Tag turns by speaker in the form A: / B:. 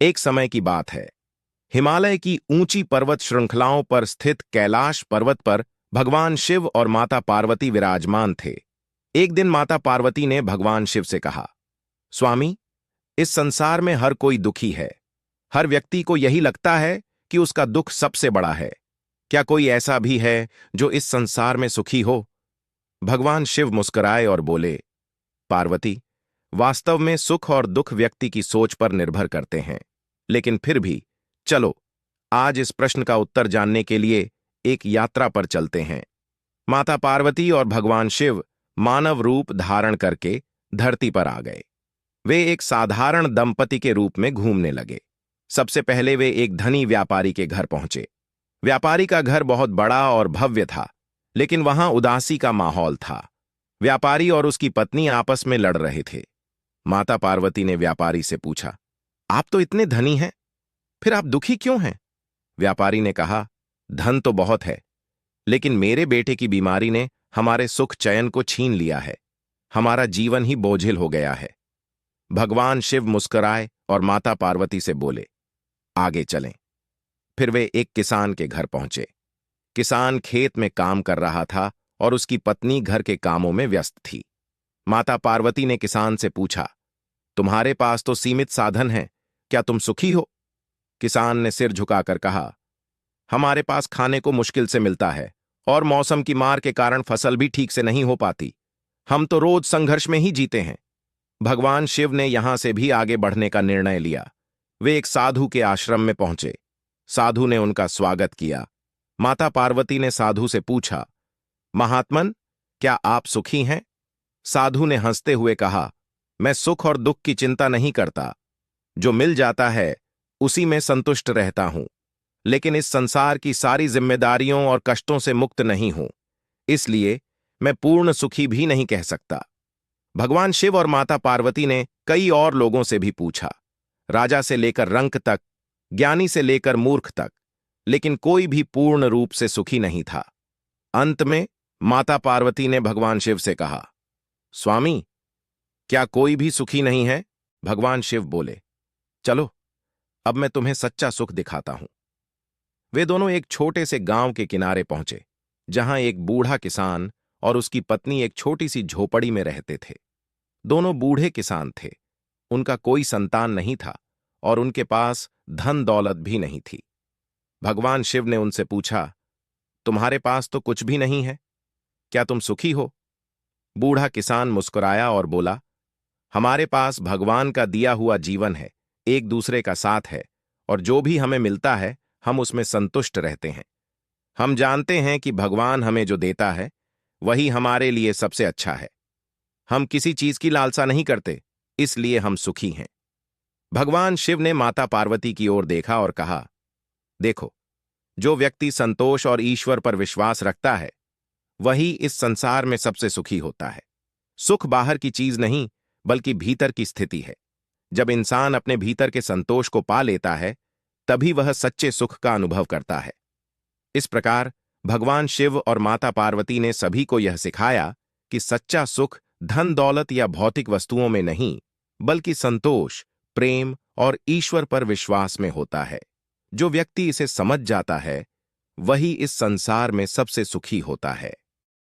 A: एक समय की बात है। हिमालय की ऊंची पर्वत श्रृंखलाओं पर स्थित कैलाश पर्वत पर भगवान शिव और माता पार्वती विराजमान थे। एक दिन माता पार्वती ने भगवान शिव से कहा, स्वामी, इस संसार में हर कोई दुखी है। हर व्यक्ति को यही लगता है कि उसका दुख सबसे बड़ा है। क्या कोई ऐसा भी है जो इस संसार में सुखी हो? भगवान शिव मुस्कुराए और बोले, पार्वती, वास्तव में सुख और दुख व्यक्ति की सोच पर निर्भर करते हैं। लेकिन फिर भी चलो, आज इस प्रश्न का उत्तर जानने के लिए एक यात्रा पर चलते हैं। माता पार्वती और भगवान शिव मानव रूप धारण करके धरती पर आ गए। वे एक साधारण दंपति के रूप में घूमने लगे। सबसे पहले वे एक धनी व्यापारी के घर पहुंचे। व्यापारी का घर बहुत बड़ा और भव्य था, लेकिन वहां उदासी का माहौल था। व्यापारी और उसकी पत्नी आपस में लड़ रहे थे। माता पार्वती ने व्यापारी से पूछा, आप तो इतने धनी हैं, फिर आप दुखी क्यों हैं? व्यापारी ने कहा, धन तो बहुत है, लेकिन मेरे बेटे की बीमारी ने हमारे सुख चैन को छीन लिया है। हमारा जीवन ही बोझिल हो गया है। भगवान शिव मुस्कुराए और माता पार्वती से बोले, आगे चलें। फिर वे एक किसान के घर पहुंचे। किसान खेत में काम कर रहा था और उसकी पत्नी घर के कामों में व्यस्त थी। माता पार्वती ने किसान से पूछा, तुम्हारे पास तो सीमित साधन हैं, क्या तुम सुखी हो? किसान ने सिर झुकाकर कहा, हमारे पास खाने को मुश्किल से मिलता है और मौसम की मार के कारण फसल भी ठीक से नहीं हो पाती। हम तो रोज संघर्ष में ही जीते हैं। भगवान शिव ने यहां से भी आगे बढ़ने का निर्णय लिया। वे एक साधु के आश्रम में पहुंचे। साधु ने उनका स्वागत किया। माता पार्वती ने साधु से पूछा, महात्मन, क्या आप सुखी हैं? साधु ने हंसते हुए कहा, मैं सुख और दुख की चिंता नहीं करता। जो मिल जाता है उसी में संतुष्ट रहता हूं। लेकिन इस संसार की सारी जिम्मेदारियों और कष्टों से मुक्त नहीं हूं, इसलिए मैं पूर्ण सुखी भी नहीं कह सकता। भगवान शिव और माता पार्वती ने कई और लोगों से भी पूछा, राजा से लेकर रंक तक, ज्ञानी से लेकर मूर्ख तक, लेकिन कोई भी पूर्ण रूप से सुखी नहीं था। अंत में माता पार्वती ने भगवान शिव से कहा, स्वामी, क्या कोई भी सुखी नहीं है? भगवान शिव बोले, चलो, अब मैं तुम्हें सच्चा सुख दिखाता हूं। वे दोनों एक छोटे से गांव के किनारे पहुंचे, जहां एक बूढ़ा किसान और उसकी पत्नी एक छोटी सी झोपड़ी में रहते थे। दोनों बूढ़े किसान थे। उनका कोई संतान नहीं था और उनके पास धन दौलत भी नहीं थी। भगवान शिव ने उनसे पूछा, तुम्हारे पास तो कुछ भी नहीं है, क्या तुम सुखी हो? बूढ़ा किसान मुस्कुराया और बोला, हमारे पास भगवान का दिया हुआ जीवन है, एक दूसरे का साथ है, और जो भी हमें मिलता है हम उसमें संतुष्ट रहते हैं। हम जानते हैं कि भगवान हमें जो देता है वही हमारे लिए सबसे अच्छा है। हम किसी चीज की लालसा नहीं करते, इसलिए हम सुखी हैं। भगवान शिव ने माता पार्वती की ओर देखा और कहा, देखो, जो व्यक्ति संतोष और ईश्वर पर विश्वास रखता है वही इस संसार में सबसे सुखी होता है। सुख बाहर की चीज नहीं, बल्कि भीतर की स्थिति है। जब इंसान अपने भीतर के संतोष को पा लेता है, तभी वह सच्चे सुख का अनुभव करता है। इस प्रकार भगवान शिव और माता पार्वती ने सभी को यह सिखाया कि सच्चा सुख धन दौलत या भौतिक वस्तुओं में नहीं, बल्कि संतोष, प्रेम और ईश्वर पर विश्वास में होता है। जो व्यक्ति इसे समझ जाता है वही इस संसार में सबसे सुखी होता है।